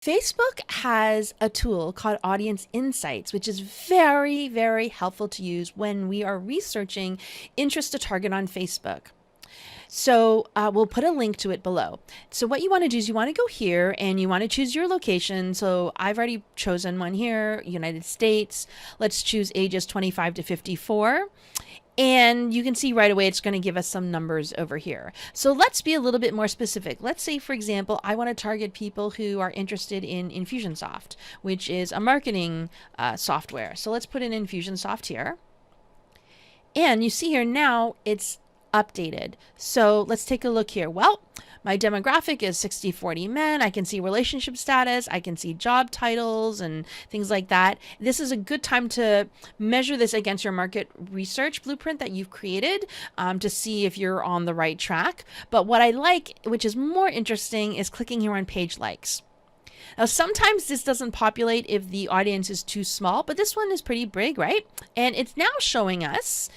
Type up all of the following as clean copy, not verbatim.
Facebook has a tool called Audience Insights, which is very, very helpful to use when we are researching interest to target on Facebook. So we'll put a link to it below. So what you want to do is you want to go here and you want to choose your location. So I've already chosen one here, United States. Let's choose ages 25 to 54. And you can see right away it's going to give us some numbers over here. So let's be a little bit more specific. Let's say, for example, I want to target people who are interested in Infusionsoft, which is a marketing software. So let's put in Infusionsoft here. And you see here now it's updated. So let's take a look here. Well, my demographic is 60-40 men. I can see relationship status. I can see job titles and things like that. This is a good time to measure this against your market research blueprint that you've created to see if you're on the right track. But what I like, which is more interesting, is clicking here on page likes. Now, sometimes this doesn't populate if the audience is too small, but this one is pretty big, right? And it's now showing us,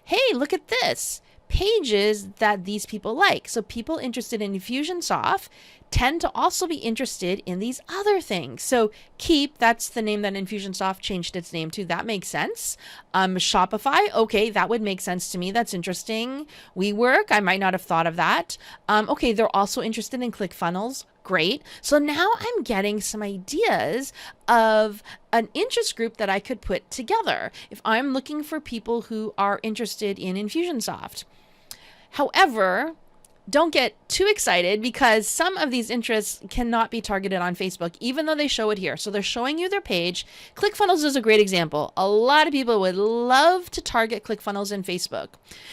hey, look at this. Pages that these people like. So people interested in Infusionsoft tend to also be interested in these other things. So Keep, that's the name that Infusionsoft changed its name to. That makes sense. Shopify, okay, that would make sense to me. That's interesting. WeWork, I might not have thought of that. Okay, they're also interested in ClickFunnels. Great. So now I'm getting some ideas of an interest group that I could put together if I'm looking for people who are interested in Infusionsoft. However, don't get too excited because some of these interests cannot be targeted on Facebook, even though they show it here. So they're showing you their page. ClickFunnels is a great example. A lot of people would love to target ClickFunnels in Facebook.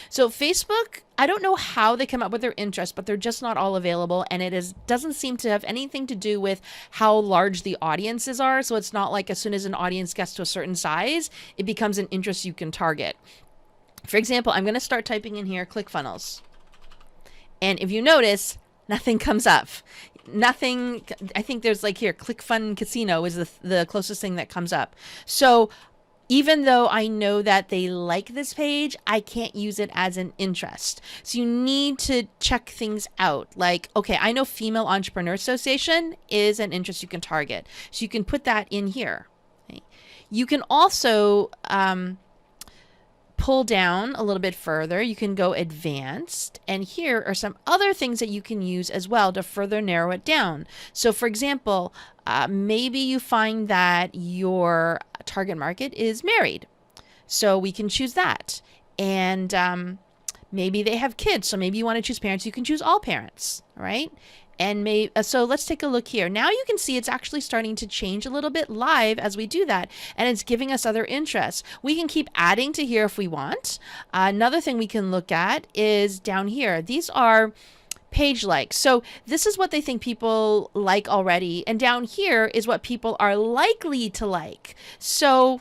So Facebook, I don't know how they come up with their interests, but they're just not all available. And doesn't seem to have anything to do with how large the audiences are. So it's not like as soon as an audience gets to a certain size, it becomes an interest you can target. For example, I'm going to start typing in here ClickFunnels. And if you notice, nothing comes up. Nothing, I think there's like here, ClickFun Casino is the closest thing that comes up. So even though I know that they like this page, I can't use it as an interest. So you need to check things out. Like, okay, I know Female Entrepreneur Association is an interest you can target. So you can put that in here. Okay. You can also pull down a little bit further. You can go advanced, and here are some other things that you can use as well to further narrow it down. So for example, maybe you find that your target market is married. So we can choose that. And maybe they have kids. So maybe you want to choose parents. You can choose all parents, right? And so let's take a look here. Now you can see it's actually starting to change a little bit live as we do that. And it's giving us other interests. We can keep adding to here if we want. Another thing we can look at is down here. These are page likes. So this is what they think people like already. And down here is what people are likely to like. So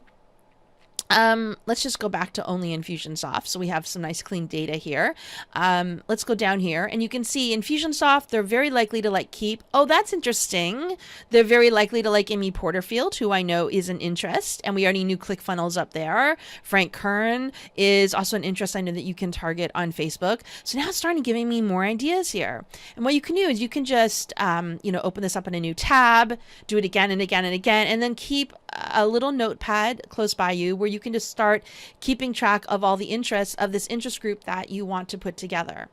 let's just go back to only Infusionsoft. So we have some nice clean data here. Let's go down here and you can see Infusionsoft, they're very likely to like Keep. Oh, that's interesting. They're very likely to like Amy Porterfield, who I know is an interest. And we already knew ClickFunnels up there. Frank Kern is also an interest I know that you can target on Facebook. So now it's starting giving me more ideas here. And what you can do is you can just, open this up in a new tab, do it again and again and again, and then keep a little notepad close by you where you can just start keeping track of all the interests of this interest group that you want to put together.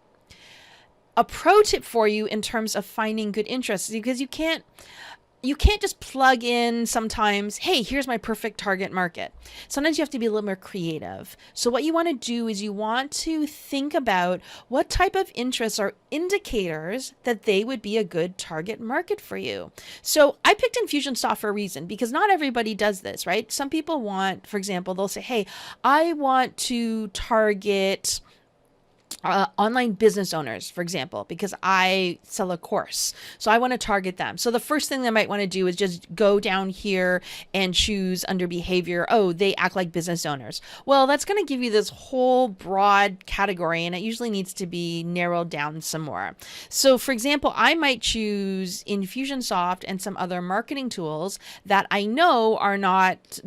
A pro tip for you in terms of finding good interests, because you can't just plug in sometimes, hey, here's my perfect target market. Sometimes you have to be a little more creative. So what you want to do is you want to think about what type of interests are indicators that they would be a good target market for you. So I picked Infusionsoft for a reason, because not everybody does this, right? Some people want, for example, they'll say, hey, I want to target online business owners, for example, because I sell a course. So I want to target them. So the first thing they might want to do is just go down here and choose under behavior. Oh, they act like business owners. Well, that's going to give you this whole broad category, and it usually needs to be narrowed down some more. So for example, I might choose Infusionsoft and some other marketing tools that I know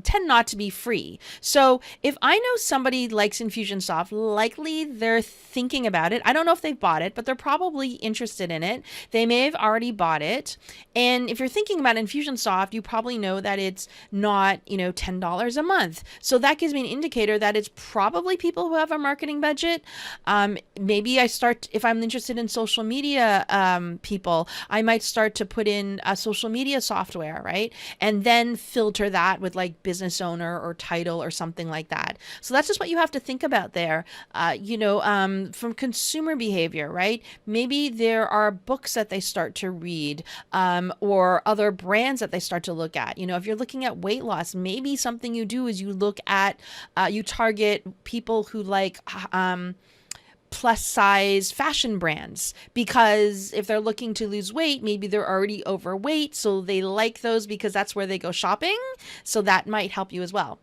tend not to be free. So if I know somebody likes Infusionsoft, likely they're thinking thinking about it. I don't know if they've bought it, but they're probably interested in it. They may have already bought it. And if you're thinking about Infusionsoft, you probably know that it's not, $10 a month. So that gives me an indicator that it's probably people who have a marketing budget. Maybe if I'm interested in social media people, I might start to put in a social media software, right? And then filter that with like business owner or title or something like that. So that's just what you have to think about there. From consumer behavior, right? Maybe there are books that they start to read, or other brands that they start to look at. If you're looking at weight loss, maybe something you do is you look at, you target people who like, plus size fashion brands, because if they're looking to lose weight, maybe they're already overweight. So they like those because that's where they go shopping. So that might help you as well.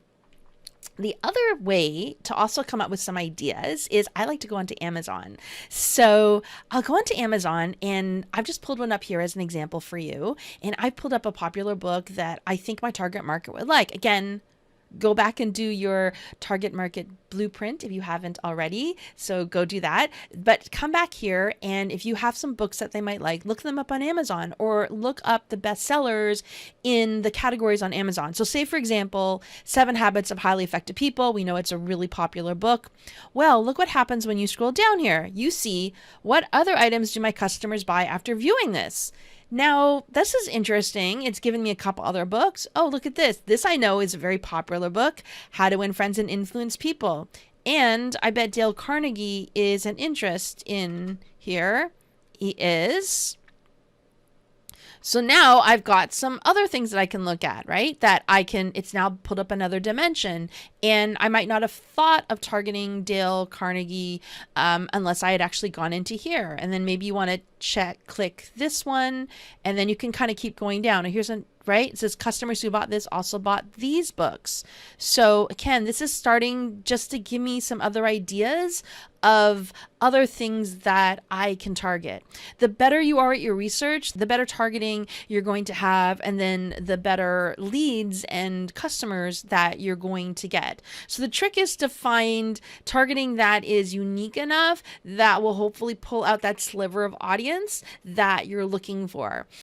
The other way to also come up with some ideas is I like to go onto Amazon. So I'll go onto Amazon, and I've just pulled one up here as an example for you. And I pulled up a popular book that I think my target market would like. Again, go back and do your target market blueprint if you haven't already. So go do that. But come back here, and if you have some books that they might like, look them up on Amazon, or look up the bestsellers in the categories on Amazon. So say, for example, 7 Habits of Highly Effective People. We know it's a really popular book. Well, look what happens when you scroll down here. You see, what other items do my customers buy after viewing this? Now, this is interesting. It's given me a couple other books. Oh, look at this. This I know is a very popular book, How to Win Friends and Influence People. And I bet Dale Carnegie is an interest in here. He is. So now I've got some other things that I can look at, right? It's now put up another dimension. And I might not have thought of targeting Dale Carnegie unless I had actually gone into here. And then maybe you want to click this one, and then you can kind of keep going down. And right? It says customers who bought this also bought these books. So again, this is starting just to give me some other ideas of other things that I can target. The better you are at your research, the better targeting you're going to have, and then the better leads and customers that you're going to get. So the trick is to find targeting that is unique enough that will hopefully pull out that sliver of audience that you're looking for.